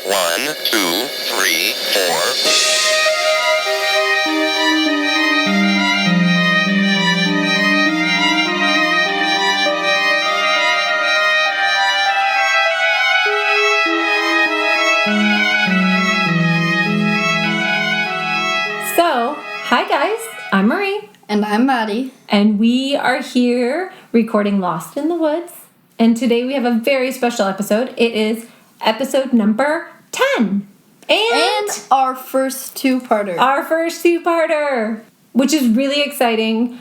1, 2, 3, 4. Hi guys, I'm Marie. And I'm Maddie. And we are here recording Lost in the Woods. And today we have a very special episode. It is episode number 10. And our first two-parter. Our first two-parter, which is really exciting.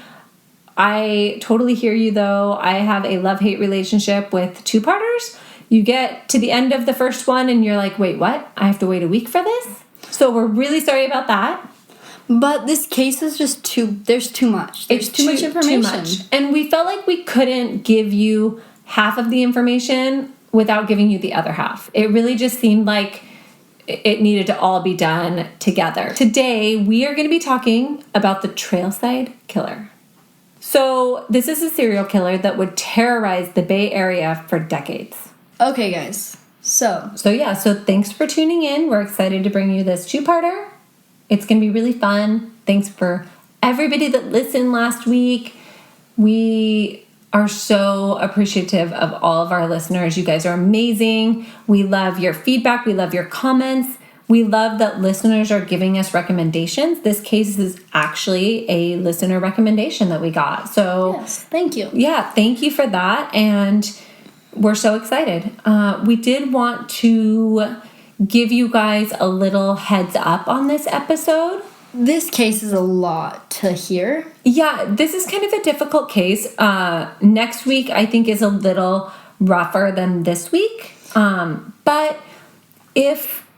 I totally hear you though. I have a love-hate relationship with two-parters. You get to the end of the first one and you're like, wait, what? I have to wait a week for this? So we're really sorry about that. But this case is just there's too much. There's too much information. Too much. And we felt like we couldn't give you half of the information without giving you the other half. It really just seemed like it needed to all be done together. Today, we are going to be talking about the Trailside Killer. So this is a serial killer that would terrorize the Bay Area for decades. Okay, guys. So thanks for tuning in. We're excited to bring you this two-parter. It's going to be really fun. Thanks for everybody that listened last week. We are so appreciative of all of our listeners. You guys are amazing. We love your feedback. We love your comments. We love that listeners are giving us recommendations. This case is actually a listener recommendation that we got. So yes, thank you. Yeah, thank you for that. And we're so excited. We did want to give you guys a little heads up on this episode. This case is a lot to hear. Yeah, this is kind of a difficult case. Next week, I think, is a little rougher than this week. But if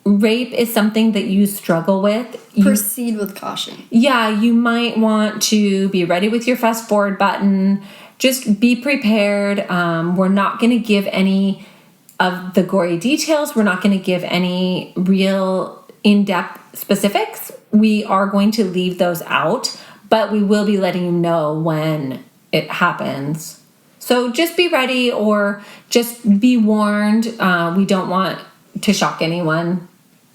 rape is something that you struggle with, proceed with caution. Yeah, you might want to be ready with your fast forward button. Just be prepared. We're not going to give any of the gory details. We're not going to give any real in-depth specifics. We are going to leave those out, but we will be letting you know when it happens. So just be ready or just be warned. We don't want to shock anyone.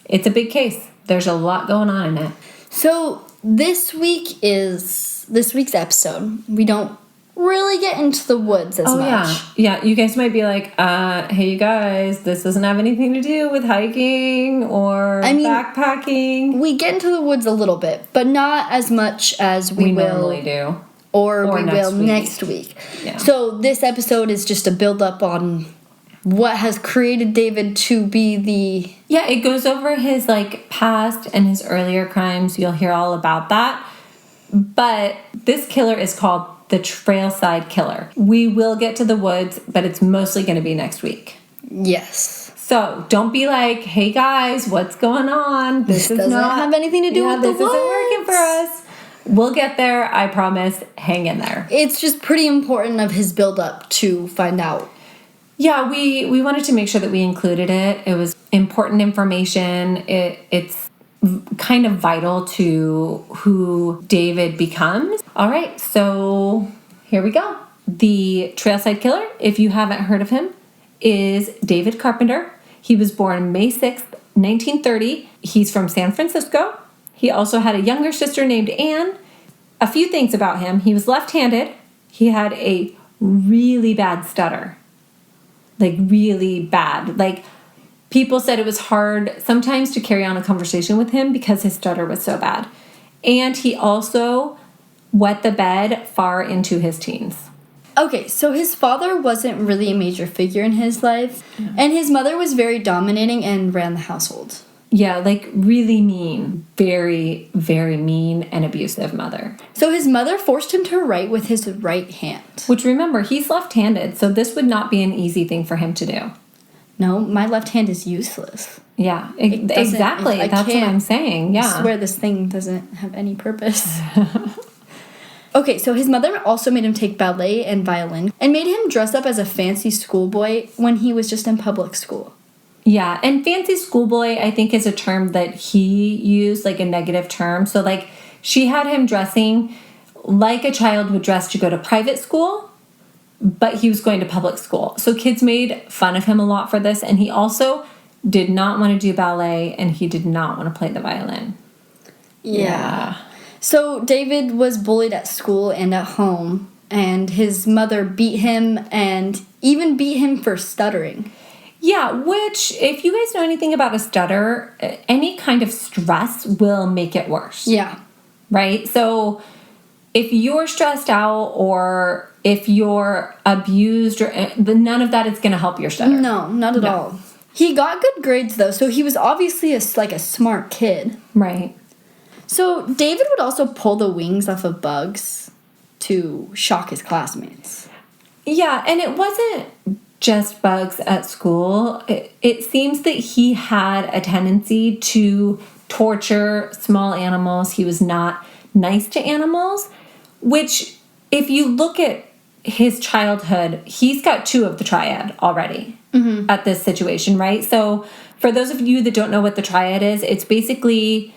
It's a big case. There's a lot going on in it. So this week's episode. We don't really get into the woods as much. Yeah. You guys might be like, hey, you guys, this doesn't have anything to do with hiking or backpacking. We get into the woods a little bit, but not as much as we will normally do. Or we will next week. Yeah. So this episode is just a build-up on what has created David to be the... Yeah, it goes over his past and his earlier crimes. You'll hear all about that. But this killer is called the Trailside Killer. We will get to the woods, but it's mostly going to be next week. Yes. So don't be like, hey guys, what's going on? This doesn't have anything to do with the woods. This isn't working for us. We'll get there, I promise. Hang in there. It's just pretty important of his build-up to find out. Yeah, we wanted to make sure that we included it. It was important information. It's kind of vital to who David becomes. All right, so here we go. The Trailside Killer, if you haven't heard of him, is David Carpenter. He was born May 6th, 1930. He's from San Francisco. He also had a younger sister named Anne. A few things about him. He was left-handed. He had a really bad stutter. Really bad. People said it was hard sometimes to carry on a conversation with him because his stutter was so bad. And he also wet the bed far into his teens. Okay, so his father wasn't really a major figure in his life, and his mother was very dominating and ran the household. Yeah, really mean. Very, very mean and abusive mother. So his mother forced him to write with his right hand. Which, remember, he's left-handed, so this would not be an easy thing for him to do. No, my left hand is useless. Yeah, exactly. That's what I'm saying. Yeah. I swear this thing doesn't have any purpose. Okay, so his mother also made him take ballet and violin and made him dress up as a fancy schoolboy when he was just in public school. Yeah, and fancy schoolboy, I think, is a term that he used, a negative term. So, she had him dressing like a child would dress to go to private school, but he was going to public school. So kids made fun of him a lot for this, and he also did not want to do ballet, and he did not want to play the violin. Yeah. So David was bullied at school and at home, and his mother beat him and even beat him for stuttering. Yeah, which, if you guys know anything about a stutter, any kind of stress will make it worse. Yeah. Right? So if you're stressed out or if you're abused, or none of that is going to help your stutter. No, not at all. He got good grades, though, so he was obviously a smart kid. Right. So David would also pull the wings off of bugs to shock his classmates. Yeah, and it wasn't just bugs at school. It seems that he had a tendency to torture small animals. He was not nice to animals, which, if you look at his childhood, he's got 2 of the triad already at this situation, right? So for those of you that don't know what the triad is, it's basically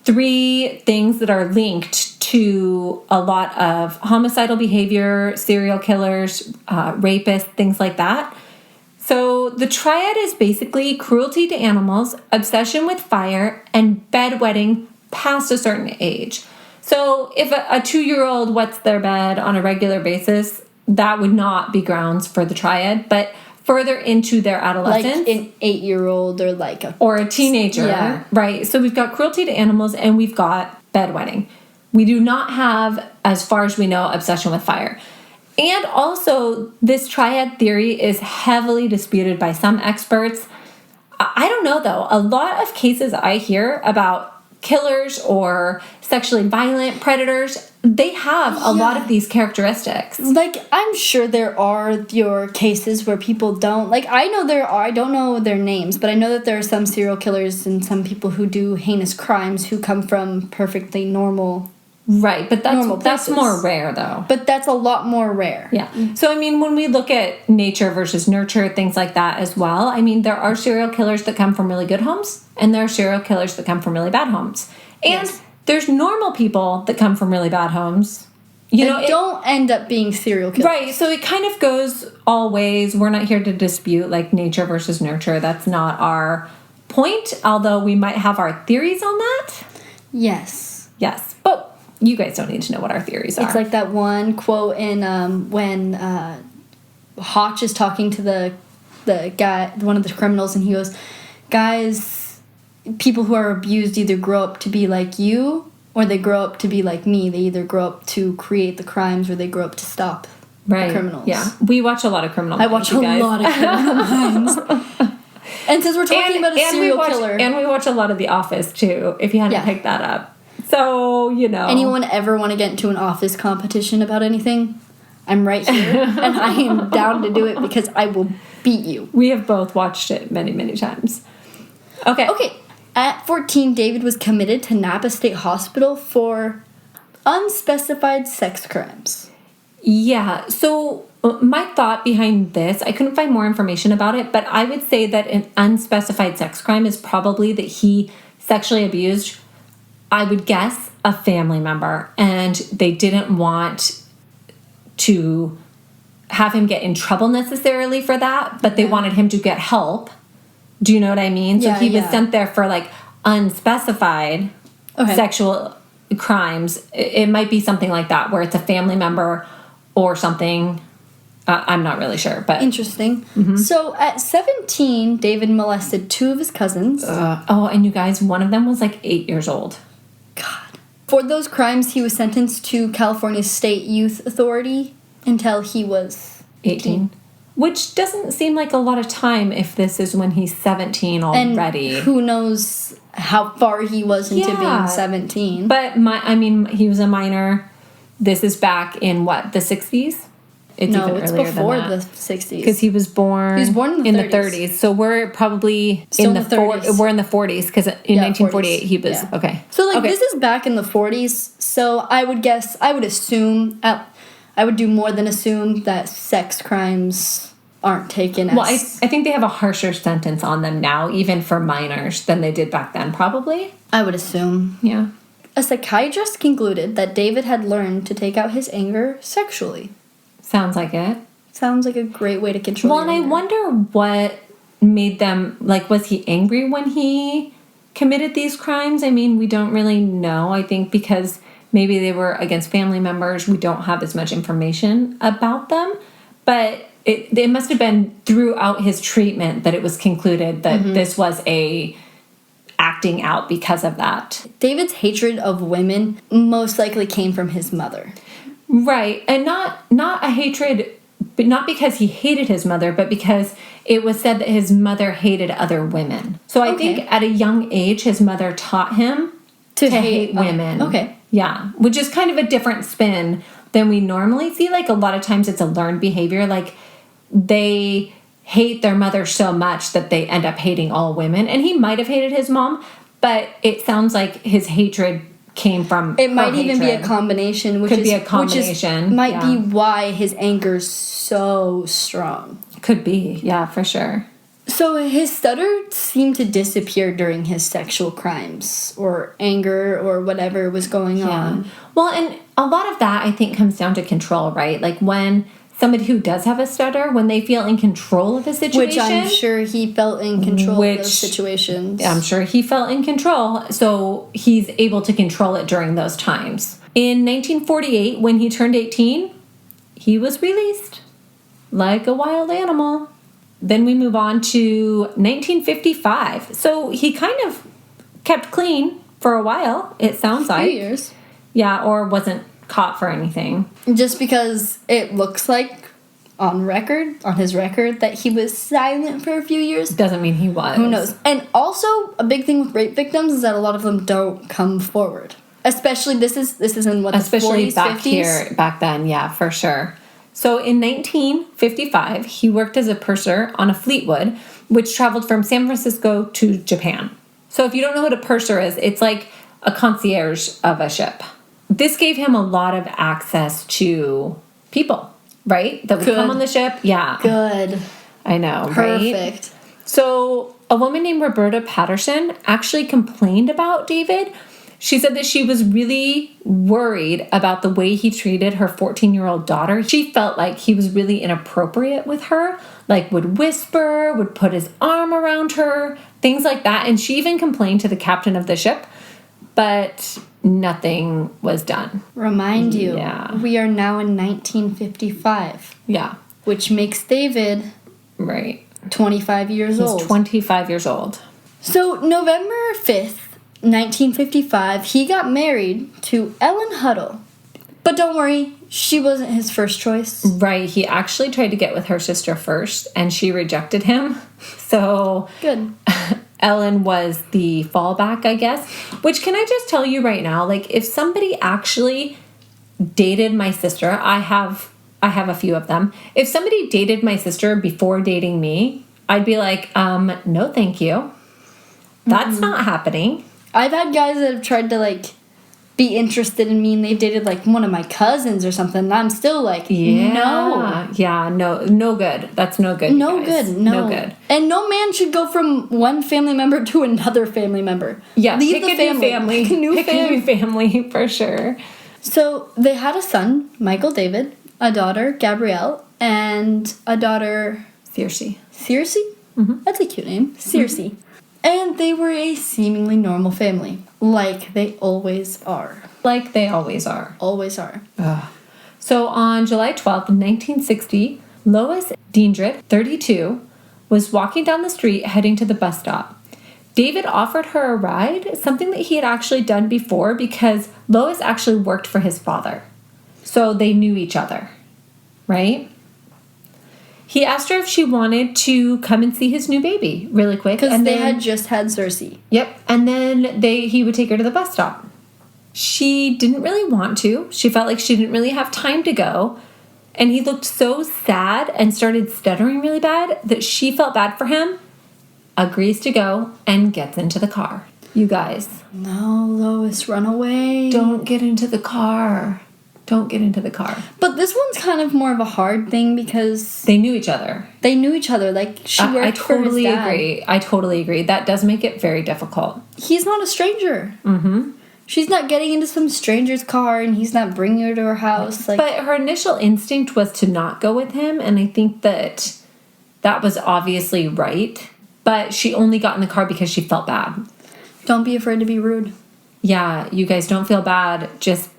3 things that are linked to a lot of homicidal behavior, serial killers, rapists, things like that. So the triad is basically cruelty to animals, obsession with fire, and bedwetting past a certain age. So if a 2-year-old wets their bed on a regular basis, that would not be grounds for the triad. But further into their adolescence, like an 8-year-old or a teenager, right? So we've got cruelty to animals and we've got bedwetting. We do not have, as far as we know, obsession with fire. And also, this triad theory is heavily disputed by some experts. I don't know, though. A lot of cases I hear about killers or sexually violent predators, they have a lot of these characteristics. Like, I'm sure there are your cases where people don't. Like, I know there are. I don't know their names, but I know that there are some serial killers and some people who do heinous crimes who come from perfectly normal. Right, but that's more rare, though. But that's a lot more rare. Yeah. So, I mean, when we look at nature versus nurture, things like that as well, I mean, there are serial killers that come from really good homes, and there are serial killers that come from really bad homes. And there's normal people that come from really bad homes. You know, don't end up being serial killers. Right, so it kind of goes all ways. We're not here to dispute, like, nature versus nurture. That's not our point, although we might have our theories on that. Yes. Yes, but you guys don't need to know what our theories are. It's like that one quote in when Hotch is talking to the guy, one of the criminals, and he goes, "Guys, people who are abused either grow up to be like you or they grow up to be like me. They either grow up to create the crimes or they grow up to stop the criminals." Yeah, we watch a lot of Criminal Minds. I watch a lot of Criminal Minds. And since we're talking about a serial killer, and we watch a lot of The Office too. If you hadn't picked that up. So, you know. Anyone ever want to get into an office competition about anything? I'm right here, and I am down to do it because I will beat you. We have both watched it many, many times. Okay. At 14, David was committed to Napa State Hospital for unspecified sex crimes. Yeah, so my thought behind this, I couldn't find more information about it, but I would say that an unspecified sex crime is probably that he sexually abused, I would guess, a family member, and they didn't want to have him get in trouble necessarily for that, but they wanted him to get help. Do you know what I mean? So he was sent there for, like, unspecified sexual crimes. It might be something like that, where it's a family member or something. I'm not really sure, but... Interesting. Mm-hmm. So, at 17, David molested 2 of his cousins. And you guys, one of them was, like, 8 years old. God. For those crimes, he was sentenced to California's State Youth Authority until he was 18. Which doesn't seem like a lot of time if this is when he's 17 already. And who knows how far he was into being 17. But, he was a minor. This is back in, what, the 60s? It's before the 60s. Because he was born in the 30s. So we're probably still in the 30s. We're in the 40s because in 1948 he was okay. So this is back in the 40s. So I would assume I would do more than assume that sex crimes aren't taken as... Well, I think they have a harsher sentence on them now, even for minors, than they did back then, probably. I would assume. Yeah. A psychiatrist concluded that David had learned to take out his anger sexually. Sounds like it. Sounds like a great way to control your anger. I wonder what made them, like, was he angry when he committed these crimes? I mean, we don't really know. I think because maybe they were against family members, we don't have as much information about them. But it must have been throughout his treatment that it was concluded that this was a acting out because of that. David's hatred of women most likely came from his mother. Right. And not a hatred, but not because he hated his mother, but because it was said that his mother hated other women. So I think at a young age, his mother taught him to hate women. Okay. Yeah. Which is kind of a different spin than we normally see. Like, a lot of times it's a learned behavior. Like, they hate their mother so much that they end up hating all women. And he might have hated his mom, but it sounds like his hatred came from It might even be a combination, which might be why his anger's so strong. Could be, yeah, for sure. So his stutter seemed to disappear during his sexual crimes or anger or whatever was going on. Well, and a lot of that, I think, comes down to control, right? Like, when somebody who does have a stutter, when they feel in control of a situation. Which I'm sure he felt in control of those situations. I'm sure he felt in control, so he's able to control it during those times. In 1948, when he turned 18, he was released like a wild animal. Then we move on to 1955. So he kind of kept clean for a while, it sounds like. 2 years. Yeah, or wasn't caught for anything. Just because it looks like on his record, that he was silent for a few years. Doesn't mean he was. Who knows? And also, a big thing with rape victims is that a lot of them don't come forward. Especially, this is in what, the 40s, back 50s? back then, yeah, for sure. So in 1955, he worked as a purser on a Fleetwood, which traveled from San Francisco to Japan. So if you don't know what a purser is, it's like a concierge of a ship. This gave him a lot of access to people, right? That would come on the ship. Yeah. Good. I know, Perfect. Right? So a woman named Roberta Patterson actually complained about David. She said that she was really worried about the way he treated her 14-year-old daughter. She felt like he was really inappropriate with her, like would whisper, would put his arm around her, things like that. And she even complained to the captain of the ship, but nothing was done. Remind you, Yeah. we are now in 1955. Yeah. Which makes David Right. 25 years old. He's 25 years old. So November 5th, 1955, he got married to Ellen Huddle. But don't worry, she wasn't his first choice. Right. He actually tried to get with her sister first, and she rejected him. So Good. Ellen was the fallback, I guess. Which, can I just tell you right now, like, if somebody actually dated my sister, I have a few of them. If somebody dated my sister before dating me, I'd be like, no, thank you. That's not happening. I've had guys that have tried to, like, be interested in me, and they've dated, like, one of my cousins or something, and I'm still like, no. Yeah, no good. That's no good, No you guys. good, no. No good. And no man should go from one family member to another family member. Yeah, Leave pick the a family. Pick a new family, for sure. So they had a son, Michael David, a daughter, Gabrielle, and a daughter... Circe. That's a cute name. Circe. And they were a seemingly normal family. Like they always are. Like they always are. Always are. Ugh. So on July 12th, 1960, Lois Deandrit, 32, was walking down the street heading to the bus stop. David offered her a ride, something that he had actually done before because Lois actually worked for his father. So they knew each other, right? He asked her if she wanted to come and see his new baby really quick. Because they had just had Circe. Yep. And then he would take her to the bus stop. She didn't really want to. She felt like she didn't really have time to go. And he looked so sad and started stuttering really bad that she felt bad for him, agrees to go, and gets into the car. You guys. No, Lois, run away. Don't get into the car. Don't get into the car. But this one's kind of more of a hard thing because... They knew each other. They knew each other. Like, she worked for his dad. I totally agree. That does make it very difficult. He's not a stranger. Mm-hmm. She's not getting into some stranger's car and he's not bringing her to her house. Like, but her initial instinct was to not go with him, and I think that that was obviously right, but she only got in the car because she felt bad. Don't be afraid to be rude. Yeah, you guys don't feel bad. Just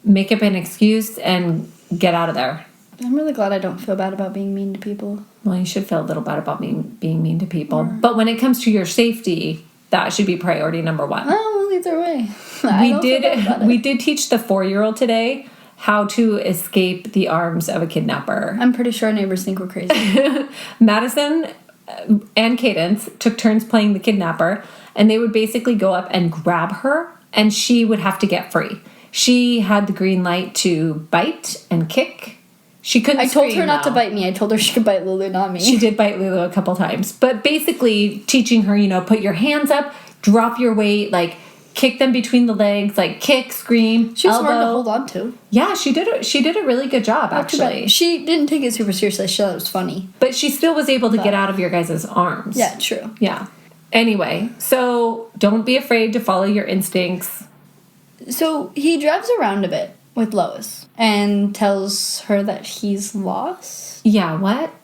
make up an excuse and get out of there. I'm really glad I don't feel bad about being mean to people. Well, you should feel a little bad about being mean to people. But when it comes to your safety, that should be priority number one. Oh, well, either way. We did teach the 4-year-old today how to escape the arms of a kidnapper. I'm pretty sure our neighbors think we're crazy. Madison and Cadence took turns playing the kidnapper, and they would basically go up and grab her, and she would have to get free. She had the green light to bite and kick. She couldn't I told scream, her not though. to bite me. I told her she could bite Lulu, not me. She did bite Lulu a couple times. But basically teaching her, put your hands up, drop your weight, like kick them between the legs, like kick, scream, She was elbow. hard to hold on to. Yeah, she did a really good job, Not too bad. actually. She didn't take it super seriously. She thought it was funny. But she still was able to get out of your guys' arms. Yeah, true. Yeah. Anyway, so don't be afraid to follow your instincts. So he drives around a bit with Lois and tells her that he's lost. Yeah, what?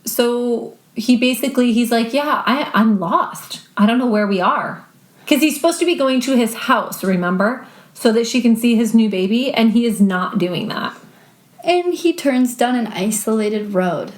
So he's like, yeah, I'm lost. I don't know where we are. Because he's supposed to be going to his house, remember? So that she can see his new baby, and he is not doing that. And he turns down an isolated road.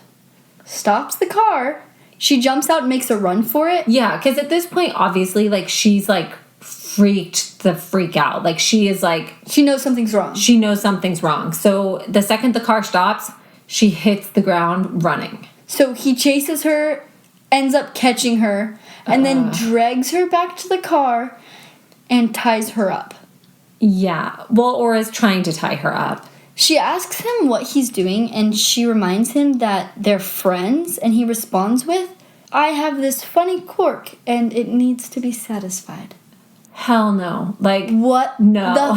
Stops the car. She jumps out and makes a run for it. Yeah, because at this point, obviously, like, she's, like, freaked the freak out. Like, she is, like... She knows something's wrong. She knows something's wrong. So the second the car stops, she hits the ground running. So he chases her, ends up catching her, and then drags her back to the car and ties her up. Yeah. Well, or is trying to tie her up. She asks him what he's doing, and she reminds him that they're friends, and he responds with, I have this funny quirk, and it needs to be satisfied. Hell no. Like, What? no.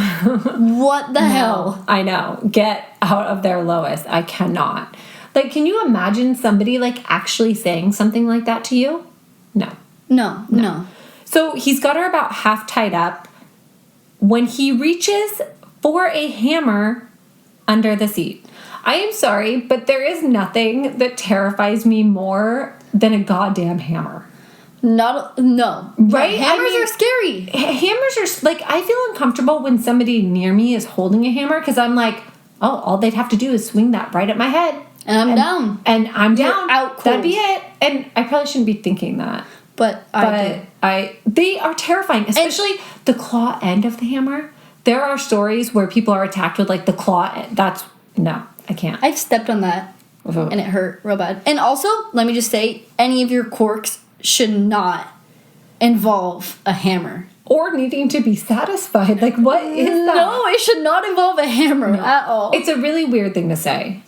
What the hell? I know. Get out of there, Lois. I cannot. Like, can you imagine somebody, like, actually saying something like that to you? No. No. So he's got her about half tied up when he reaches for a hammer under the seat. I am sorry, but there is nothing that terrifies me more than a goddamn hammer. No. Right? Hammers are scary. Hammers are, like, I feel uncomfortable when somebody near me is holding a hammer because I'm like, oh, all they'd have to do is swing that right at my head. And I'm down. And I'm You're down. out cold. That'd be it. And I probably shouldn't be thinking that. But They are terrifying, especially the claw end of the hammer. There are stories where people are attacked with, like, the claw. No, I can't. I've stepped on that, and it hurt real bad. And also, let me just say, any of your quirks should not involve a hammer. Or needing to be satisfied. Like, what is that? No, it should not involve a hammer at all. It's a really weird thing to say.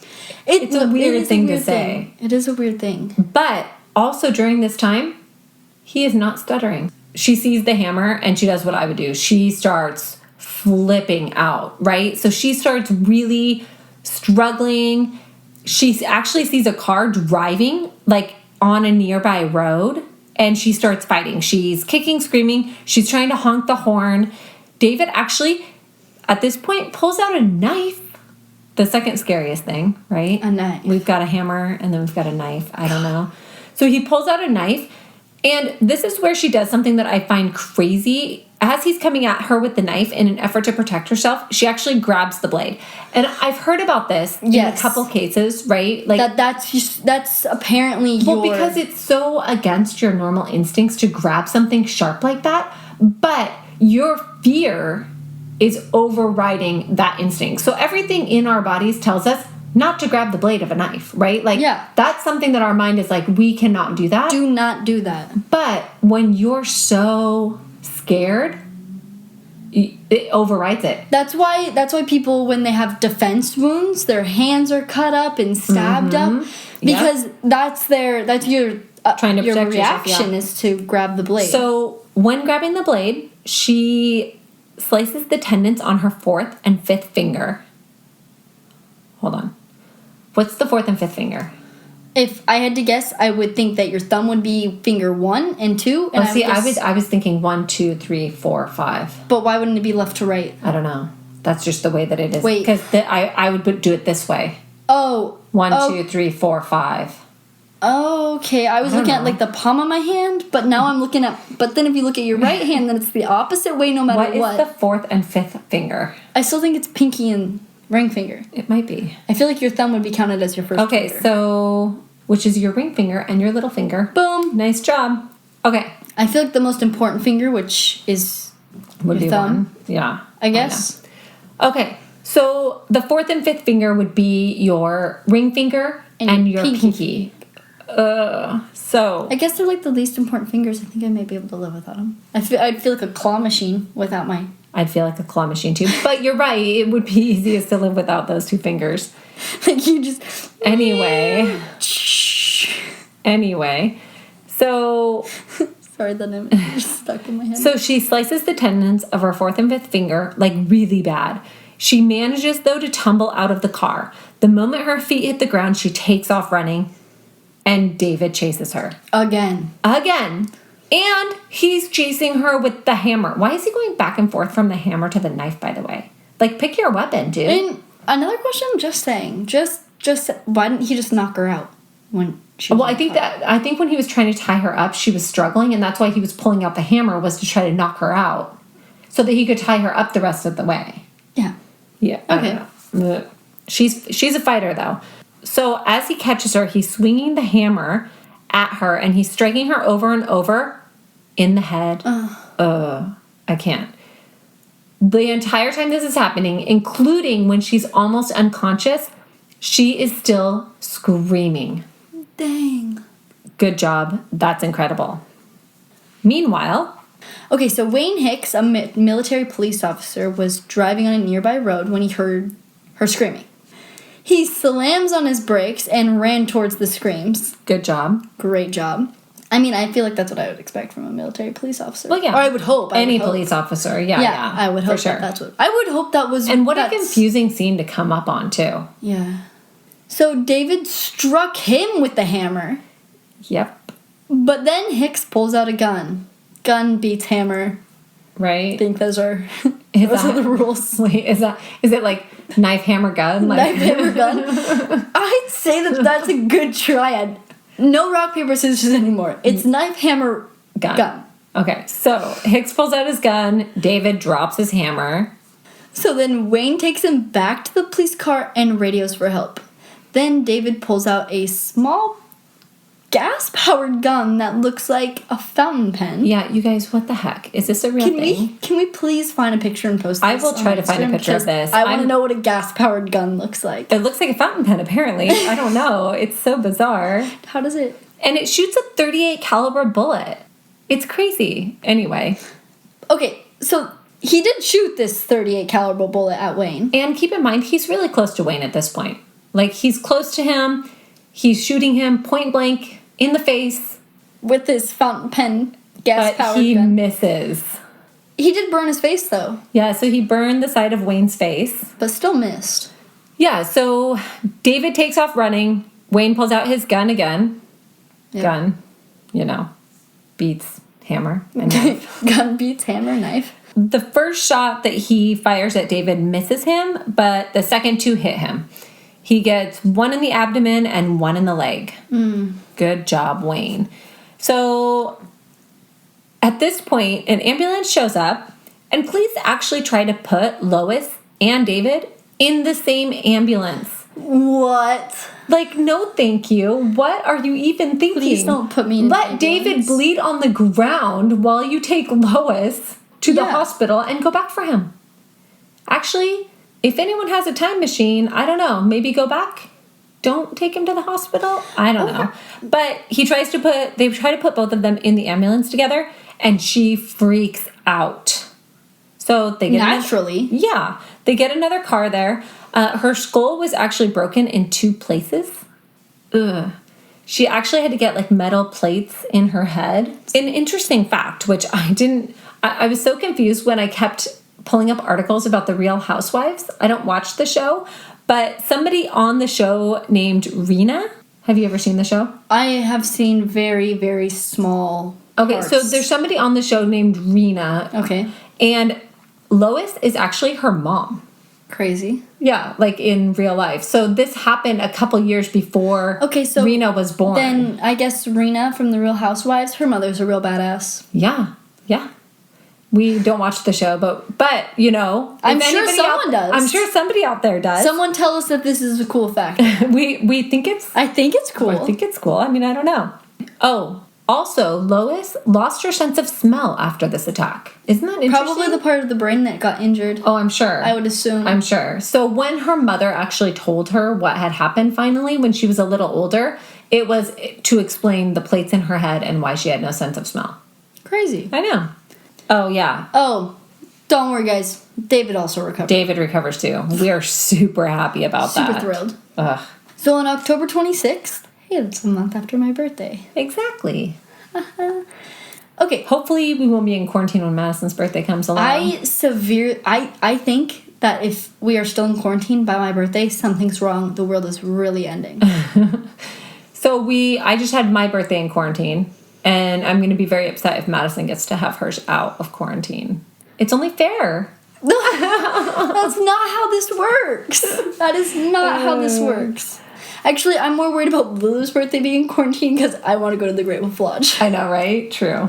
It's a weird thing to say. It is a weird thing. But also during this time, he is not stuttering. She sees the hammer and she does what I would do. She starts flipping out, right? So she starts really struggling. She actually sees a car driving, like, on a nearby road, and she starts fighting. She's kicking, screaming. She's trying to honk the horn. David actually, at this point, pulls out a knife. The second scariest thing, right? A knife. We've got a hammer and then we've got a knife. I don't know. So he pulls out a knife, and this is where she does something that I find crazy. As he's coming at her with the knife in an effort to protect herself, she actually grabs the blade. And I've heard about this in a couple cases, right? Like that's apparently your... Well, because it's so against your normal instincts to grab something sharp like that, but your fear is overriding that instinct. So everything in our bodies tells us not to grab the blade of a knife, right? Like, that's something that our mind is like, we cannot do that. Do not do that. But when you're so scared, it overrides it. That's why people, when they have defense wounds, their hands are cut up and stabbed up, because that's your trying to your protect reaction yourself, is to grab the blade. So when grabbing the blade, she slices the tendons on her 4th and 5th finger. Hold on. What's the 4th and 5th finger? If I had to guess, I would think that your thumb would be finger 1 and 2. And I was thinking 1, 2, 3, 4, 5. But why wouldn't it be left to right? I don't know. That's just the way that it is. Wait. Because I would do it this way. Oh. 1, 2, 3, 4, 5. Okay, I was I don't looking at know. like the palm of my hand, but now I'm looking at. But then if you look at your right hand, then it's the opposite way no matter What what. is the fourth and fifth finger? I still think it's pinky and ring finger. It might be. I feel like your thumb would be counted as your first Okay, finger. so which is your ring finger and your little finger? Boom. Nice job. Okay. I feel like the most important finger, which is Would your be thumb, one. Yeah. I guess. Okay. So the fourth and fifth finger would be your ring finger and your pinky. So I guess they're like the least important fingers. I think I may be able to live without them. I'd feel like a claw machine without my. I'd feel like a claw machine too. But you're right. It would be easiest to live without those two fingers. Like you just. Anyway. So Sorry, the name is stuck in my head. So she slices the tendons of her fourth and fifth finger, like really bad. She manages, though, to tumble out of the car. The moment her feet hit the ground, she takes off running, and David chases her. Again. And he's chasing her with the hammer. Why is he going back and forth from the hammer to the knife, by the way? Like, pick your weapon, dude. And another question, I'm just saying. Just why didn't he just knock her out when she was Well, I think when he was trying to tie her up, she was struggling, and that's why he was pulling out the hammer, was to try to knock her out so that he could tie her up the rest of the way. Yeah. Yeah. Okay. I don't know. She's a fighter, though. So as he catches her, he's swinging the hammer at her, and he's striking her over and over in the head. I can't. The entire time this is happening, including when she's almost unconscious, she is still screaming. Dang. Good job. That's incredible. Meanwhile, Okay, so Wayne Hicks, a military police officer, was driving on a nearby road when he heard her screaming. He slams on his brakes and ran towards the screams. good job. Great job. I mean, I feel like that's what I would expect from a military police officer. Well, yeah. Or I would hope. Any police officer. Yeah. I would hope for sure. that's what. I would hope that was. And what a confusing scene to come up on, too. Yeah. So David struck him with the hammer, Yep. but then Hicks pulls out a gun. Gun beats hammer. Right? I think those are Is those are that- the rules. Wait, is it like knife, hammer, gun? Like, Knife, hammer, gun. I'd say that's a good triad. No rock, paper, scissors anymore. It's knife, hammer, gun. Okay, so Hicks pulls out his gun. David drops his hammer. So then Wayne takes him back to the police car and radios for help. Then David pulls out a small gas-powered gun that looks like a fountain pen. Yeah, you guys, what the heck? Is this a real thing? Can we please find a picture and post this? I will try to find a Instagram? picture of Because this. I want to know what a gas-powered gun looks like. It looks like a fountain pen, apparently. I don't know. It's so bizarre. How does it... And it shoots a .38 caliber bullet. It's crazy. Anyway. Okay, so he did shoot this .38 caliber bullet at Wayne. And keep in mind, he's really close to Wayne at this point. Like, he's close to him. He's shooting him point blank in the face. With his fountain pen gas-powered But he gun. misses. He did burn his face, though. Yeah, so he burned the side of Wayne's face. But still missed. Yeah, so David takes off running. Wayne pulls out his gun again. Yeah. Gun, beats hammer and knife. Gun beats hammer, knife. The first shot that he fires at David misses him, but the second two hit him. He gets one in the abdomen and one in the leg. Good job, Wayne. So at this point, an ambulance shows up, and police actually try to put Lois and David in the same ambulance. What? Like, no thank you. What are you even thinking? Please don't put me in Let an David ambulance. bleed on the ground while you take Lois to the hospital and go back for him. Actually, if anyone has a time machine, I don't know, maybe go back. Don't take him to the hospital. I don't know. But they try to put both of them in the ambulance together, and she freaks out. So they get Naturally. they get another car there. Her skull was actually broken in 2 places. Ugh. She actually had to get like metal plates in her head. An interesting fact, which I was so confused when I kept pulling up articles about the Real Housewives. I don't watch the show, but somebody on the show named Rena. Have you ever seen the show? I have seen very, very small parts. So there's somebody on the show named Rena. Okay. And Lois is actually her mom. Crazy. Yeah, like in real life. So this happened a couple years before Rena was born. Then I guess Rena from The Real Housewives, her mother's a real badass. Yeah. We don't watch the show, but you know, I'm sure someone does. I'm sure somebody out there does. Someone tell us that this is a cool fact. we think it's. I think it's cool. I think it's cool. I mean, I don't know. Oh, also, Lois lost her sense of smell after this attack. Isn't that interesting? Probably the part of the brain that got injured. Oh, I'm sure. I would assume. I'm sure. So when her mother actually told her what had happened finally, when she was a little older, it was to explain the plates in her head and why she had no sense of smell. Crazy. I know. Oh, yeah. Oh, don't worry, guys. David also recovered. David recovers, too. We are super happy about that. Super thrilled. Ugh. So on October 26th, hey, that's a month after my birthday. Exactly. Okay. Hopefully we won't be in quarantine when Madison's birthday comes along. I think that if we are still in quarantine by my birthday, something's wrong. The world is really ending. So I just had my birthday in quarantine, and I'm going to be very upset if Madison gets to have hers out of quarantine. It's only fair. That's not how this works. That is not how this works. Actually, I'm more worried about Lulu's birthday being in quarantine because I want to go to the Great Wolf Lodge. I know, right? True.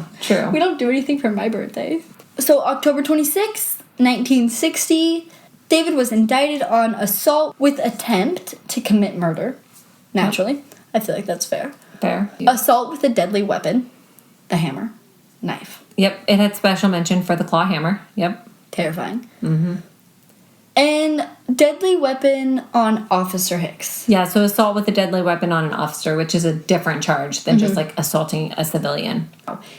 We don't do anything for my birthday. So, October 26th, 1960, David was indicted on assault with attempt to commit murder. Naturally. I feel like that's fair. Fair. Assault with a deadly weapon. The hammer. Knife. Yep, it had special mention for the claw hammer. Yep. Terrifying. Mm-hmm. And deadly weapon on Officer Hicks. Yeah, so assault with a deadly weapon on an officer, which is a different charge than just like assaulting a civilian.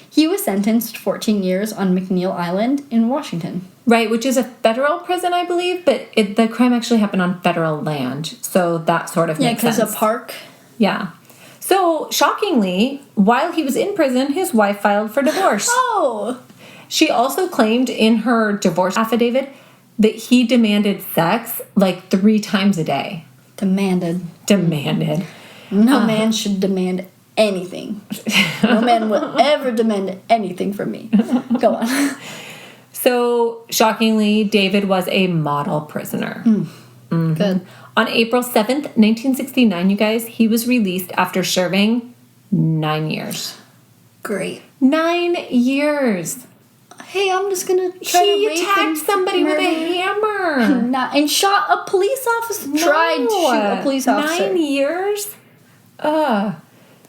He was sentenced 14 years on McNeil Island in Washington. Right, which is a federal prison, I believe, but the crime actually happened on federal land, so that sort of makes sense. Yeah, because a park. Yeah. So, shockingly, while he was in prison, his wife filed for divorce. Oh! She also claimed in her divorce affidavit that he demanded sex like 3 times a day. Demanded. No man should demand anything. No man will ever demand anything from me. Go on. So, shockingly, David was a model prisoner. Mm-hmm. Good. On April 7th, 1969, you guys, he was released after serving 9 years. Great. 9 years. Hey, I'm just gonna try to rape attacked somebody with a hammer. And shot a police officer. Tried to shoot a police officer. 9 years?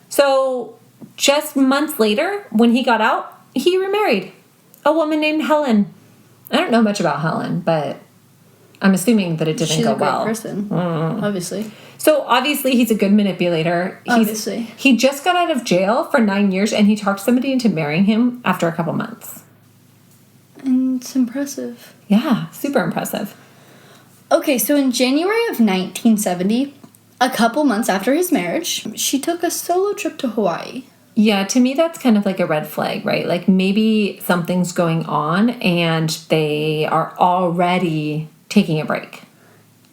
So, just months later, when he got out, he remarried a woman named Helen. I don't know much about Helen, but I'm assuming that it didn't go well. She's a great person, obviously. So, obviously, he's a good manipulator. Obviously. He just got out of jail for 9 years, and he talked somebody into marrying him after a couple months. And it's impressive. Yeah, super impressive. Okay, so in January of 1970, a couple months after his marriage, she took a solo trip to Hawaii. Yeah, to me, that's kind of like a red flag, right? Like, maybe something's going on, and they are already taking a break.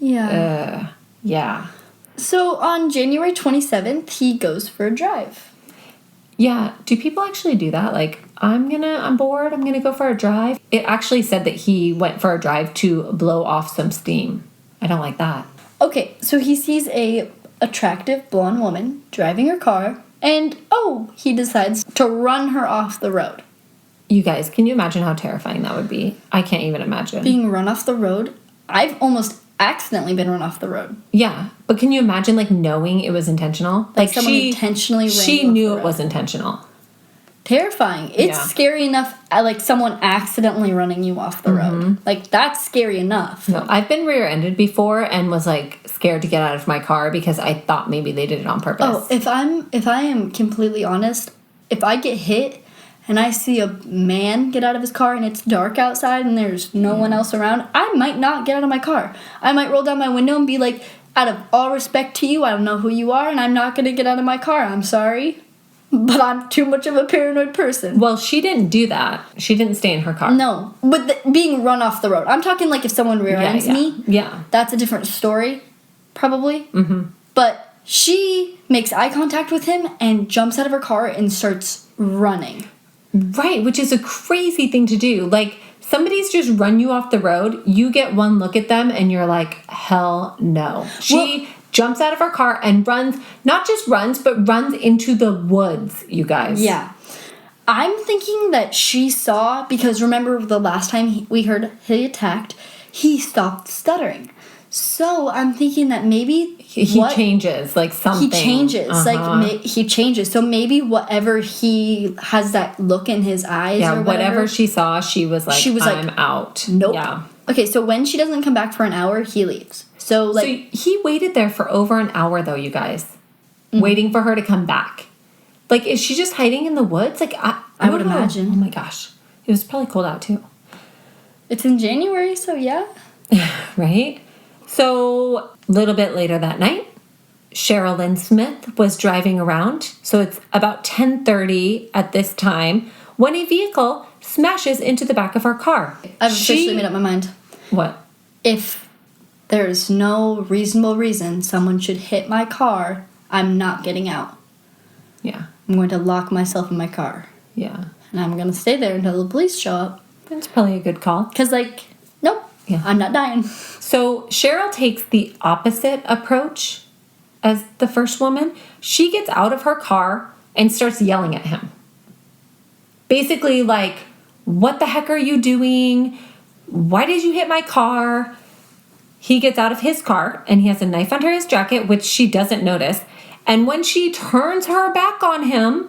Yeah. Yeah. So on January 27th, he goes for a drive. Yeah. Do people actually do that? Like, I'm bored, I'm gonna go for a drive. It actually said that he went for a drive to blow off some steam. I don't like that. Okay, so he sees a attractive blonde woman driving her car, and he decides to run her off the road. You guys, can you imagine how terrifying that would be? I can't even imagine. Being run off the road? I've almost accidentally been run off the road. Yeah, but can you imagine, like, knowing it was intentional? Like someone intentionally ran she knew it was intentional. Terrifying. It's scary enough, like, someone accidentally running you off the road. Like, that's scary enough. No, I've been rear-ended before and was, like, scared to get out of my car because I thought maybe they did it on purpose. Oh, if I am completely honest, if I get hit and I see a man get out of his car and it's dark outside and there's no one else around, I might not get out of my car. I might roll down my window and be like, out of all respect to you, I don't know who you are, and I'm not going to get out of my car. I'm sorry. But I'm too much of a paranoid person. Well, she didn't do that. She didn't stay in her car. No, but being run off the road. I'm talking like if someone rear ends me. Yeah. That's a different story, probably. Mm-hmm. But she makes eye contact with him and jumps out of her car and starts running. Right, which is a crazy thing to do. Like, somebody's just run you off the road, you get one look at them and you're like, hell no. She jumps out of her car and runs, not just runs, but runs into the woods, you guys. Yeah. I'm thinking that she saw, because remember the last time we heard he attacked, he stopped stuttering. So I'm thinking that maybe he changes, like something. He changes, he changes. So maybe whatever he has that look in his eyes, or whatever she saw, she was like, I'm out. Nope. Yeah. Okay, so when she doesn't come back for an hour, he leaves. So he waited there for over an hour, though, you guys, waiting for her to come back. Like, is she just hiding in the woods? Like, I would imagine. Oh my gosh, it was probably cold out too. It's in January, so yeah. Right. So, a little bit later that night, Cheryl Lynn Smith was driving around. So it's about 10:30 at this time when a vehicle smashes into the back of her car. I've officially made up my mind. What? If there's no reasonable reason someone should hit my car, I'm not getting out. Yeah. I'm going to lock myself in my car. Yeah. And I'm going to stay there until the police show up. That's probably a good call. Because, nope. Yeah. I'm not dying. So Cheryl takes the opposite approach as the first woman. She gets out of her car and starts yelling at him. Basically like, what the heck are you doing? Why did you hit my car? He gets out of his car and he has a knife under his jacket, which she doesn't notice. And when she turns her back on him...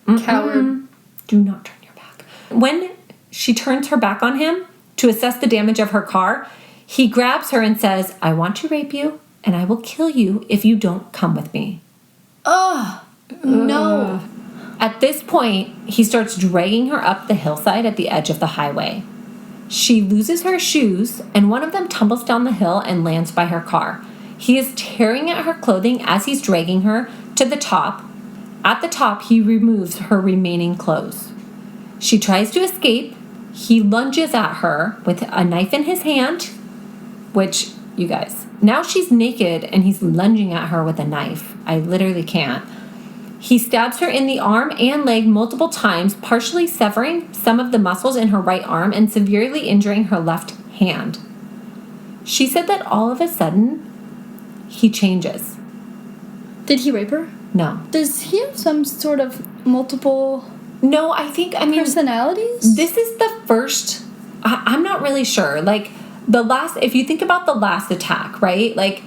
Coward. Do not turn your back. When she turns her back on him to assess the damage of her car, he grabs her and says, I want to rape you and I will kill you if you don't come with me. Oh, no. At this point, he starts dragging her up the hillside at the edge of the highway. She loses her shoes and one of them tumbles down the hill and lands by her car. He is tearing at her clothing as he's dragging her to the top. At the top, he removes her remaining clothes. She tries to escape. He lunges at her with a knife in his hand, which, you guys, now she's naked and he's lunging at her with a knife. I literally can't. He stabs her in the arm and leg multiple times, partially severing some of the muscles in her right arm and severely injuring her left hand. She said that all of a sudden, he changes. Did he rape her? No. Does he have some sort of multiple... No, I mean... personalities? This is the first... I'm not really sure. Like, the last... If you think about the last attack, right? Like,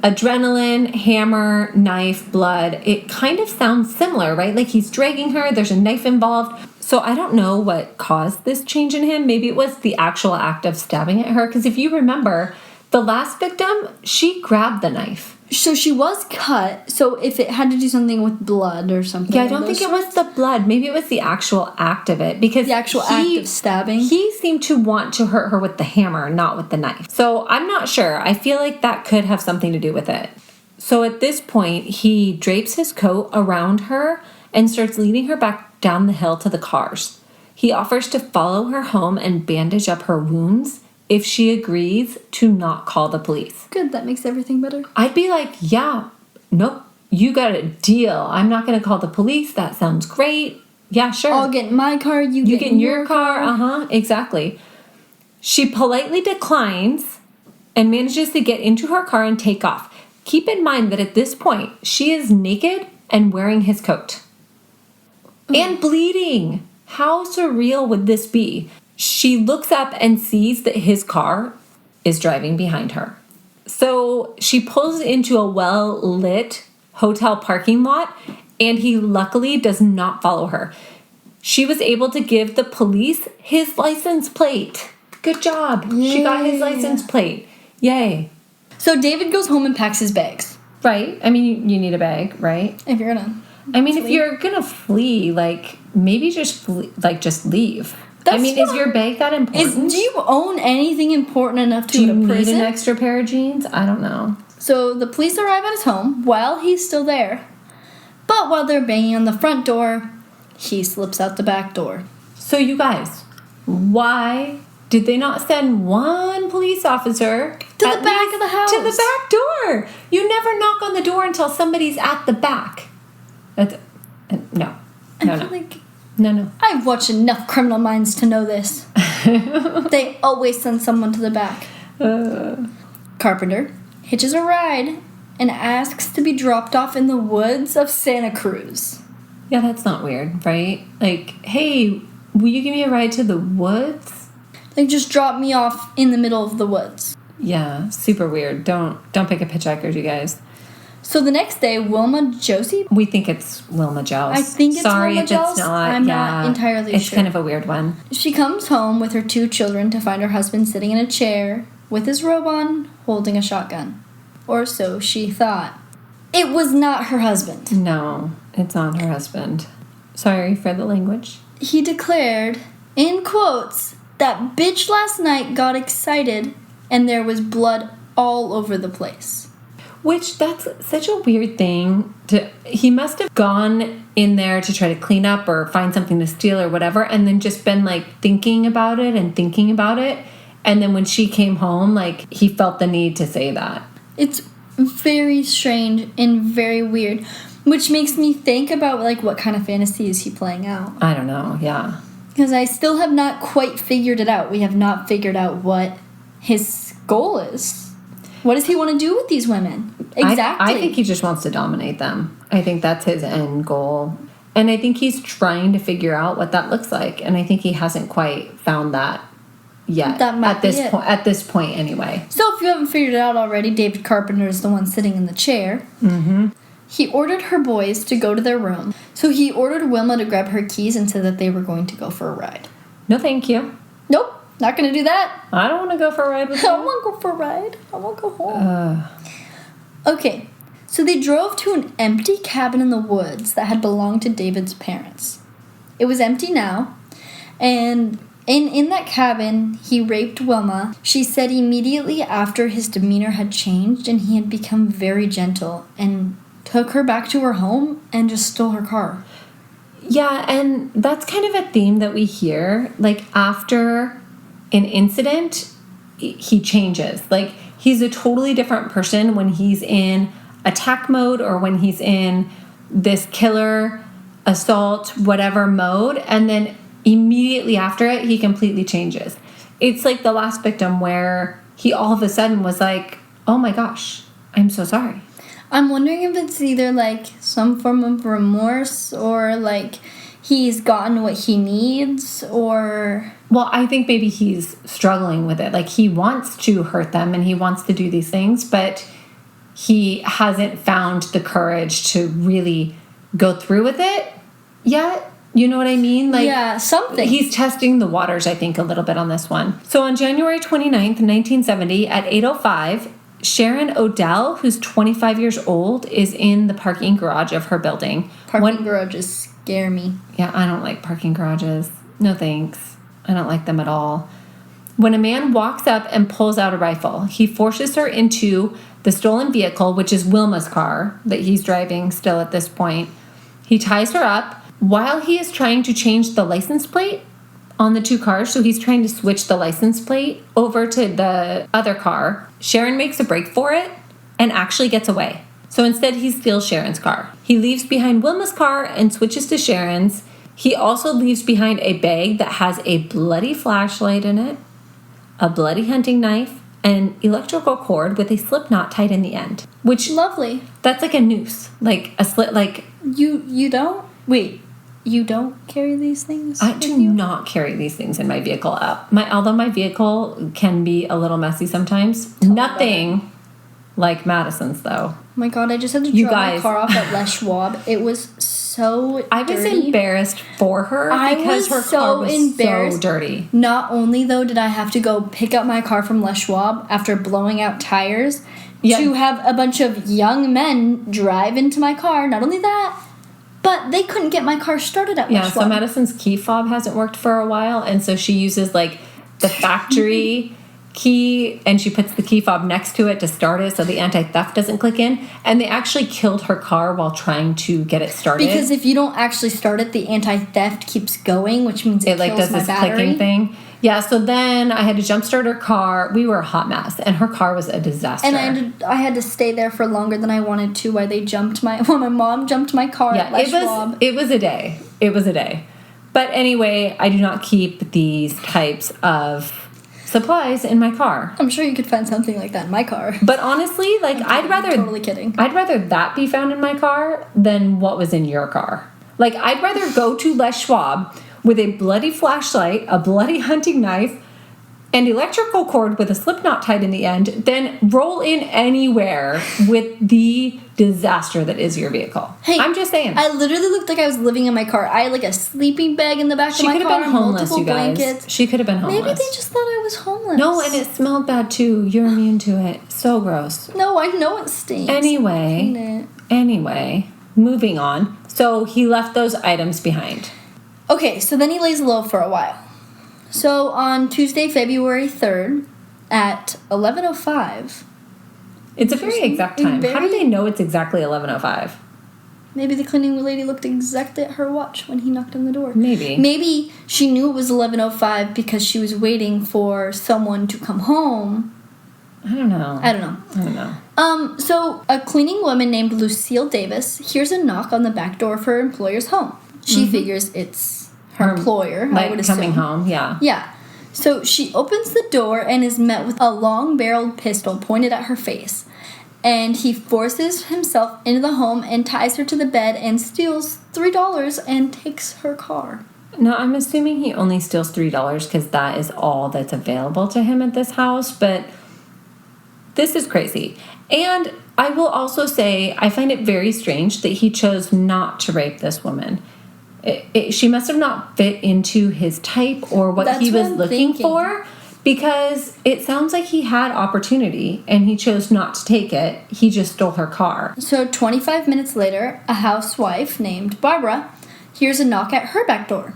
adrenaline, hammer, knife, blood. It kind of sounds similar, right? Like, he's dragging her. There's a knife involved. So I don't know what caused this change in him. Maybe it was the actual act of stabbing at her. Because if you remember, the last victim, she grabbed the knife. So she was cut. So if it had to do something with blood or something. Yeah, I don't think it was the blood. Maybe it was the actual act of it. Because the actual act of stabbing. He seemed to want to hurt her with the hammer, not with the knife. So I'm not sure. I feel like that could have something to do with it. So at this point, he drapes his coat around her and starts leading her back down the hill to the cars. He offers to follow her home and bandage up her wounds if she agrees to not call the police. Good, that makes everything better. I'd be like, yeah, nope, you got a deal. I'm not going to call the police. That sounds great. Yeah, sure. I'll get in my car, you get in your car. Exactly. She politely declines and manages to get into her car and take off. Keep in mind that at this point, she is naked and wearing his coat. And bleeding. How surreal would this be? She looks up and sees that his car is driving behind her. So she pulls into a well-lit hotel parking lot, and he luckily does not follow her. She was able to give the police his license plate. Good job. Yay. She got his license plate. Yay. So David goes home and packs his bags. Right. I mean, you need a bag, right? If you're gonna... if you're gonna flee, maybe just leave. Is your bag that important? Do you own anything important enough to go to prison? Do you need an extra pair of jeans? I don't know. So the police arrive at his home while he's still there. But while they're banging on the front door, he slips out the back door. So you guys, why did they not send one police officer to the back of the house? To the back door. You never knock on the door until somebody's at the back. No. No. I've watched enough Criminal Minds to know this. They always send someone to the back. Carpenter hitches a ride and asks to be dropped off in the woods of Santa Cruz. Yeah, that's not weird, right? Like, hey, will you give me a ride to the woods? Like, just drop me off in the middle of the woods. Yeah, super weird. Don't pick up hitchhikers, you guys. So the next day, Wilma Josie... We think it's Wilma Josie. I think it's Sorry Wilma if Josie. it's not. I'm not entirely it's sure. It's kind of a weird one. She comes home with her 2 children to find her husband sitting in a chair with his robe on, holding a shotgun. Or so she thought. It was not her husband. No, it's not her husband. Sorry for the language. He declared, in quotes, that bitch last night got excited and there was blood all over the place. Which, that's such a weird thing. He must have gone in there to try to clean up or find something to steal or whatever, and then just been, like, thinking about it. And then when she came home, like, he felt the need to say that. It's very strange and very weird, which makes me think about, like, what kind of fantasy is he playing out? I don't know, yeah. Because I still have not quite figured it out. We have not figured out what his goal is. What does he want to do with these women? Exactly. I think he just wants to dominate them. I think that's his end goal. And I think he's trying to figure out what that looks like. And I think he hasn't quite found that yet. That might be it. At this point, anyway. So if you haven't figured it out already, David Carpenter is the one sitting in the chair. Mm-hmm. He ordered her boys to go to their room. So he ordered Wilma to grab her keys and said that they were going to go for a ride. No, thank you. Nope. Not going to do that. I don't want to go for a ride with you. I don't want to go for a ride. I want to go home. Okay, so they drove to an empty cabin in the woods that had belonged to David's parents. It was empty now, and in that cabin, he raped Wilma. She said immediately after his demeanor had changed and he had become very gentle and took her back to her home and just stole her car. Yeah, and that's kind of a theme that we hear. Like, after an incident, he changes. Like, he's a totally different person when he's in attack mode or when he's in this killer, assault, whatever mode. And then immediately after it, he completely changes. It's like The Last Victim, where he all of a sudden was like, oh my gosh, I'm so sorry. I'm wondering if it's either, like, some form of remorse or, like, he's gotten what he needs or... Well, I think maybe he's struggling with it. Like, he wants to hurt them and he wants to do these things, but he hasn't found the courage to really go through with it yet. You know what I mean? Like, yeah, something. He's testing the waters, I think, a little bit on this one. So on January 29th, 1970, at 8:05, Sharon Odell, who's 25 years old, is in the parking garage of her building. Parking garages scare me. Yeah, I don't like parking garages. No thanks. I don't like them at all. When a man walks up and pulls out a rifle, he forces her into the stolen vehicle, which is Wilma's car that he's driving still at this point. He ties her up while he is trying to change the license plate on the 2 cars. So he's trying to switch the license plate over to the other car. Sharon makes a break for it and actually gets away. So instead, he steals Sharon's car. He leaves behind Wilma's car and switches to Sharon's. He also leaves behind a bag that has a bloody flashlight in it, a bloody hunting knife, and electrical cord with a slip knot tied in the end. Which, lovely. That's like a noose, like a slit. Like you don't wait. You don't carry these things? I do not carry these things in my vehicle. Although my vehicle can be a little messy sometimes. Nothing like Madison's, though. Oh my God, I just had to drop my car off at Les Schwab. It was so dirty. I was embarrassed for her because her car was so dirty. Not only, though, did I have to go pick up my car from Les Schwab after blowing out tires, to have a bunch of young men drive into my car. Not only that, but they couldn't get my car started at Les Schwab. So Madison's key fob hasn't worked for a while, and so she uses, like, the factory key, and she puts the key fob next to it to start it so the anti-theft doesn't click in. And they actually killed her car while trying to get it started. Because if you don't actually start it, the anti-theft keeps going, which means it kills does my this battery. Clicking thing. Yeah, so then I had to jumpstart her car. We were a hot mess, and her car was a disaster. And I had to stay there for longer than I wanted to while my mom jumped my car at Les Schwab. It was a day. It was a day. But anyway, I do not keep these types of supplies in my car. I'm sure you could find something like that in my car. But honestly, like, I'm totally kidding. I'd rather that be found in my car than what was in your car. Like, I'd rather go to Les Schwab with a bloody flashlight, a bloody hunting knife, and electrical cord with a slip knot tied in the end than roll in anywhere with the disaster that is your vehicle. Hey, I'm just saying. I literally looked like I was living in my car. I had like a sleeping bag in the back of my car. She could have been homeless, you guys. Blankets. She could have been homeless. Maybe they just thought I was homeless. No, and it smelled bad too. You're immune to it. So gross. No, I know it stinks. Anyway, moving on. So he left those items behind. Okay, so then he lays low for a while. So on Tuesday, February 3rd at 11:05. It's a very exact time. How do they know it's exactly 11:05? Maybe the cleaning lady looked exactly at her watch when he knocked on the door. Maybe. Maybe she knew it was 11:05 because she was waiting for someone to come home. I don't know. So a cleaning woman named Lucille Davis hears a knock on the back door of her employer's home. She figures it's her employer, like, I would assume. coming home, yeah. Yeah. So she opens the door and is met with a long-barreled pistol pointed at her face. And he forces himself into the home and ties her to the bed and steals $3 and takes her car. No, I'm assuming he only steals $3 because that is all that's available to him at this house, but this is crazy. And I will also say I find it very strange that he chose not to rape this woman. She must have not fit into his type or what he was looking for, because it sounds like he had opportunity and he chose not to take it. He just stole her car. So 25 minutes later, a housewife named Barbara hears a knock at her back door.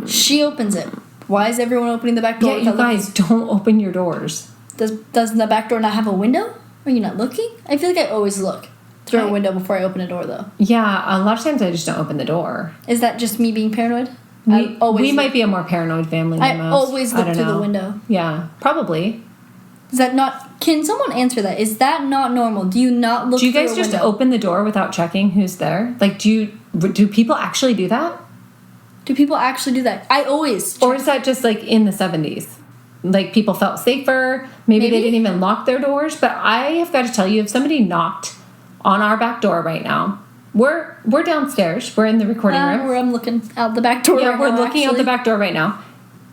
She opens it. Why is everyone opening the back door? Yeah, you guys, don't open your doors. Doesn't the back door not have a window? Are you not looking? I feel like I always look through a window before I open a door, though. Yeah, a lot of times I just don't open the door. Is that just me being paranoid? We might be a more paranoid family than most. I always look through the window. Yeah, probably. Is that not... Can someone answer that? Is that not normal? Do you not look through a window? Do you guys just open the door without checking who's there? Like, do people actually do that? Do people actually do that? I always check. Or is that just, like, in the 70s? Like, people felt safer. Maybe they didn't even lock their doors. But I have got to tell you, if somebody knocked on our back door right now, we're downstairs. We're in the recording room. Where I'm looking out the back door. Yeah, we're looking out the back door right now.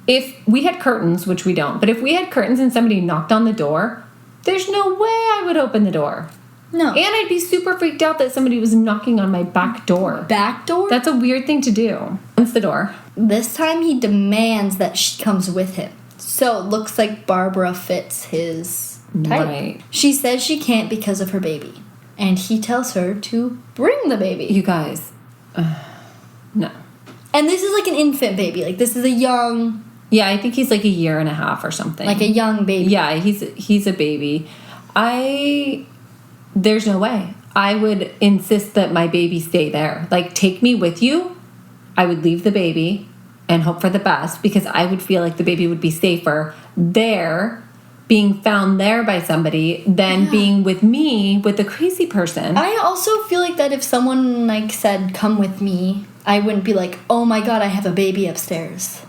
If we had curtains, which we don't, but if we had curtains and somebody knocked on the door, there's no way I would open the door. No. And I'd be super freaked out that somebody was knocking on my back door. Back door? That's a weird thing to do. Opens the door. This time he demands that she comes with him. So it looks like Barbara fits his type. Right. She says she can't because of her baby. And he tells her to bring the baby. You guys, no. And this is like an infant baby. Like, this is a young... Yeah, I think he's like a year and a half or something. Like a young baby. Yeah, he's a baby. There's no way. I would insist that my baby stay there. Like, take me with you. I would leave the baby and hope for the best, because I would feel like the baby would be safer there, being found there by somebody, than being with me, with a crazy person. I also feel like that if someone, like, said, come with me, I wouldn't be like, oh my god, I have a baby upstairs.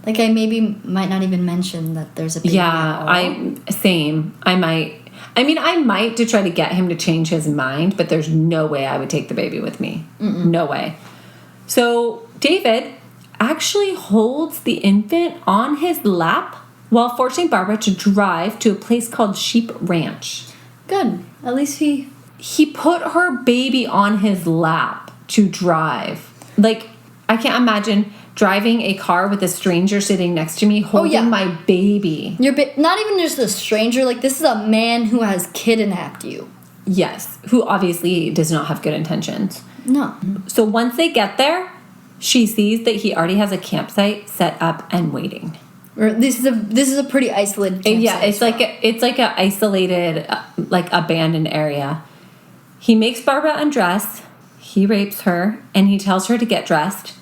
Like, I maybe might not even mention that there's a baby at all. Same. I might to try to get him to change his mind, but there's no way I would take the baby with me. No way. So David actually holds the infant on his lap while forcing Barbara to drive to a place called Sheep Ranch. Good. At least he put her baby on his lap to drive. Like, I can't imagine driving a car with a stranger sitting next to me holding my baby. Not even just a stranger. Like, this is a man who has kidnapped you. Yes, who obviously does not have good intentions. No. So once they get there, she sees that he already has a campsite set up and waiting. Or this is a pretty isolated campsite. Yeah, it's like a isolated, like, abandoned area. He makes Barbara undress. He rapes her, and he tells her to get dressed.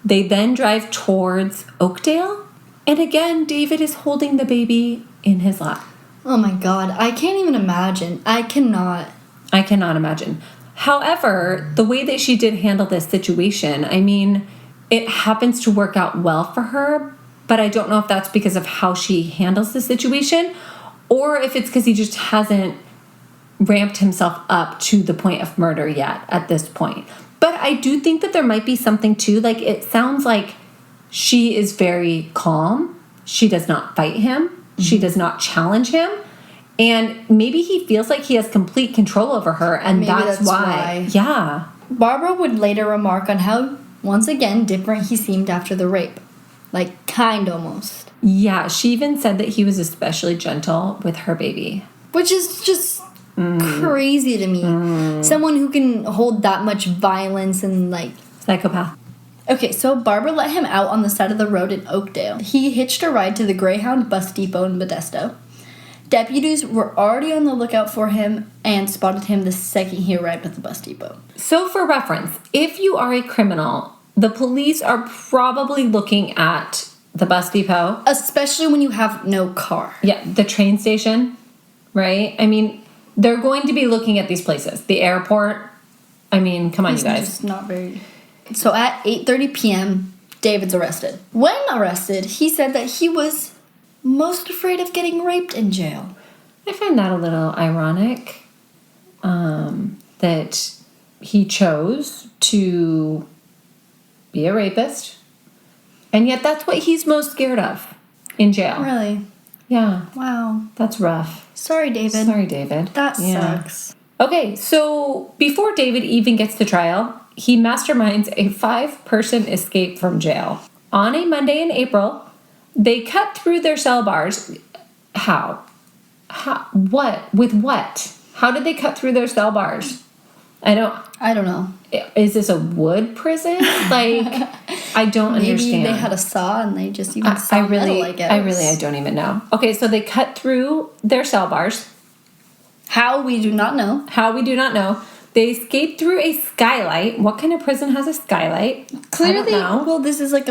They then drive towards Oakdale, and again, David is holding the baby in his lap. Oh my god, I can't even imagine. I cannot imagine. However, the way that she did handle this situation, I mean, it happens to work out well for her, but I don't know if that's because of how she handles the situation or if it's because he just hasn't ramped himself up to the point of murder yet at this point. But I do think that there might be something too. Like, it sounds like she is very calm. She does not fight him. Mm-hmm. She does not challenge him. And maybe he feels like he has complete control over her, and maybe that's why. Yeah. Barbara would later remark on how, once again, different he seemed after the rape. Like, kind almost. Yeah, she even said that he was especially gentle with her baby. Which is just crazy to me. Someone who can hold that much violence and, like... Psychopath. Okay, so Barbara let him out on the side of the road in Oakdale. He hitched a ride to the Greyhound bus depot in Modesto. Deputies were already on the lookout for him and spotted him the second he arrived at the bus depot. So for reference, if you are a criminal, the police are probably looking at the bus depot. Especially when you have no car. Yeah, the train station, right? I mean, they're going to be looking at these places. The airport. I mean, come on, you guys. Just not very... So at 8:30 p.m., David's arrested. When arrested, he said that he was most afraid of getting raped in jail. I find that a little ironic, that he chose to be a rapist, and yet that's what he's most scared of in jail. Really? Yeah. Wow. That's rough. Sorry, David. Sorry, David. That sucks. Okay, so before David even gets to trial, he masterminds a 5-person escape from jail. On a Monday in April, they cut through their cell bars. How? What? With what? How did they cut through their cell bars? I don't know. Is this a wood prison? Like, I don't understand. Maybe they had a saw and they just even saw metal, I guess. I don't even know. Okay, so they cut through their cell bars. How? We do not know. They escaped through a skylight. What kind of prison has a skylight? Clearly, I don't know. Well, this is like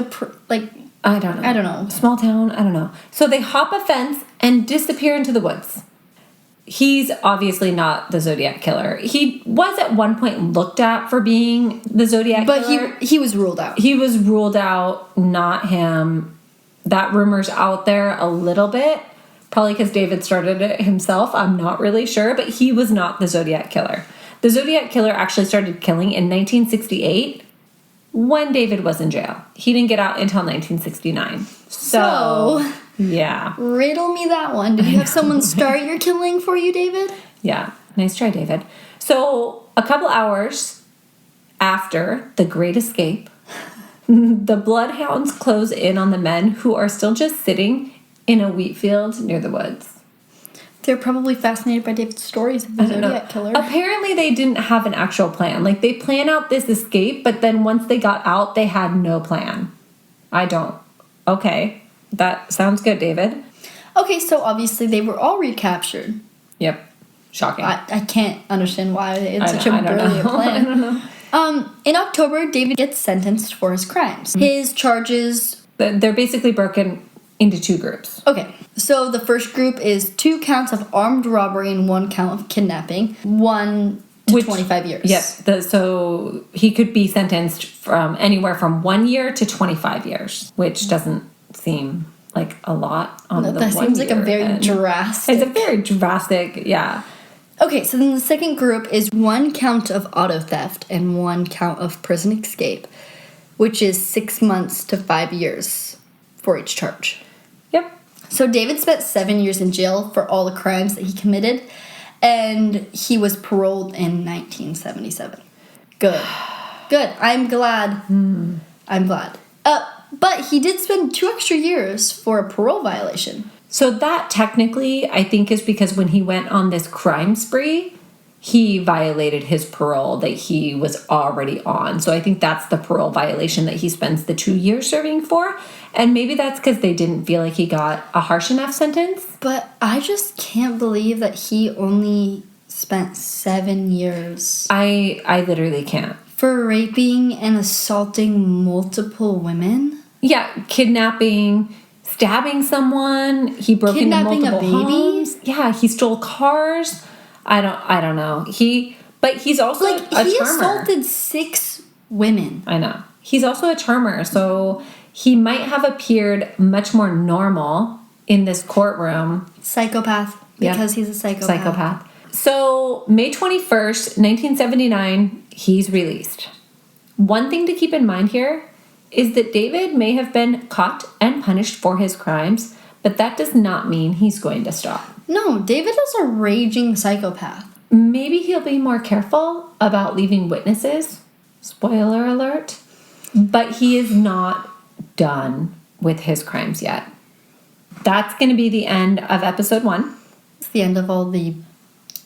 I don't know. Small town, I don't know. So they hop a fence and disappear into the woods. He's obviously not the Zodiac Killer. He was at one point looked at for being the Zodiac Killer. But he was ruled out. He was ruled out, not him. That rumor's out there a little bit. Probably because David started it himself. I'm not really sure. But he was not the Zodiac Killer. The Zodiac Killer actually started killing in 1968 when David was in jail. He didn't get out until 1969. So yeah. Riddle me that one. Did you have someone start your killing for you, David? Yeah. Nice try, David. So a couple hours after the Great Escape, the bloodhounds close in on the men who are still just sitting in a wheat field near the woods. They're probably fascinated by David's stories of the Zodiac Killer. Apparently they didn't have an actual plan. Like, they plan out this escape, but then once they got out, they had no plan. Okay. That sounds good, David. Okay, so obviously they were all recaptured. Yep. Shocking. I can't understand why it's such a brilliant plan. I don't know. In October, David gets sentenced for his crimes. His charges... They're basically broken into 2 groups. Okay, so the first group is 2 counts of armed robbery and 1 count of kidnapping, 1 to 25 years. Yes, so he could be sentenced from anywhere from 1 year to 25 years, which doesn't seem like a lot on the 1 year. That seems like a very drastic... It's a very drastic, yeah. Okay, so then the second group is 1 count of auto theft and 1 count of prison escape, which is 6 months to 5 years for each charge. Yep. So David spent 7 years in jail for all the crimes that he committed, and he was paroled in 1977. Good. I'm glad. I'm glad. But he did spend 2 extra years for a parole violation. So that technically, I think, is because when he went on this crime spree, he violated his parole that he was already on. So I think that's the parole violation that he spends the 2 years serving for. And maybe that's because they didn't feel like he got a harsh enough sentence. But I just can't believe that he only spent 7 years. I literally can't. For raping and assaulting multiple women? Yeah, kidnapping, stabbing someone. He broke into multiple homes. Yeah, he stole cars. I don't know. But he's also a charmer. He assaulted 6 women. I know. he's also a charmer, so he might have appeared much more normal in this courtroom. Psychopath, because he's a psychopath. So, May 21st, 1979, he's released. One thing to keep in mind here is that David may have been caught and punished for his crimes, but that does not mean he's going to stop. No, David is a raging psychopath. Maybe he'll be more careful about leaving witnesses. Spoiler alert. But he is not done with his crimes yet. That's going to be the end of episode 1. It's the end of all the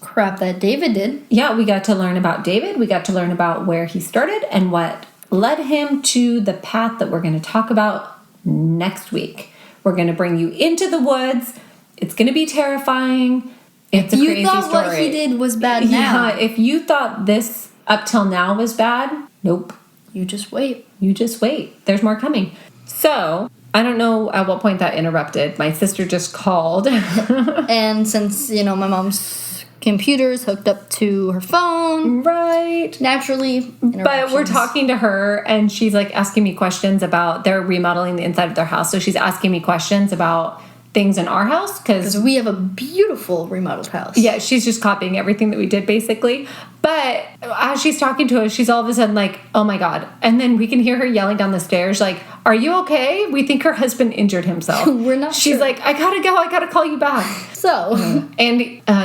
crap that David did. Yeah, we got to learn about David. We got to learn about where he started and what led him to the path that we're going to talk about next week. We're going to bring you into the woods. It's going to be terrifying. It's a crazy story. You thought what he did was bad now. Yeah, if you thought this up till now was bad, nope. You just wait. You just wait. There's more coming. So, I don't know at what point that interrupted. My sister just called. And since, my mom's computer is hooked up to her phone. Right. Naturally. But we're talking to her, and she's, asking me questions about... They're remodeling the inside of their house, so she's asking me questions about things in our house, because we have a beautiful remodeled house. Yeah, she's just copying everything that we did, basically. But as she's talking to us, she's all of a sudden like, oh my God. And then we can hear her yelling down the stairs, like, are you okay? We think her husband injured himself. We're not She's sure. like, I gotta go. I gotta call you back. So. And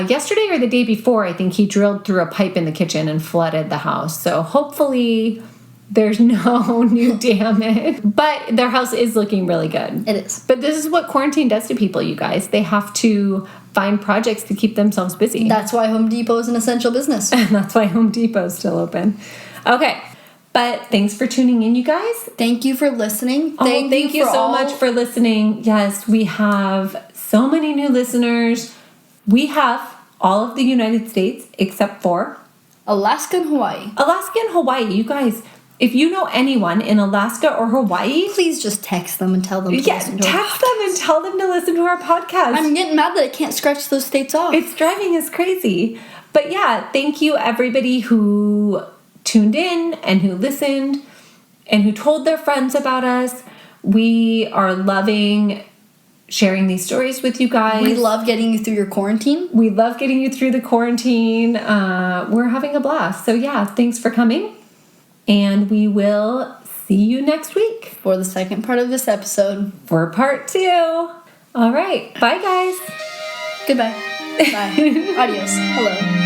yesterday or the day before, I think he drilled through a pipe in the kitchen and flooded the house. So hopefully there's no new damage. But their house is looking really good. It is. But this is what quarantine does to people, you guys. They have to find projects to keep themselves busy. That's why Home Depot is an essential business. And that's why Home Depot is still open. Okay. But thanks for tuning in, you guys. Thank you for listening. Thank you so much for listening. Yes, we have so many new listeners. We have all of the United States except for Alaska and Hawaii. Alaska and Hawaii. You guys, if you know anyone in Alaska or Hawaii, please just text them and tell them to listen to text them and tell them to listen to our podcast. I'm getting mad that I can't scratch those states off. It's driving us crazy. But yeah, thank you everybody who tuned in and who listened and who told their friends about us. We are loving sharing these stories with you guys. We love getting you through your quarantine. We love getting you through the quarantine. We're having a blast. So yeah, thanks for coming. And we will see you next week. For the second part of this episode. For part 2. All right. Bye, guys. Goodbye. Bye. Adios. Hello.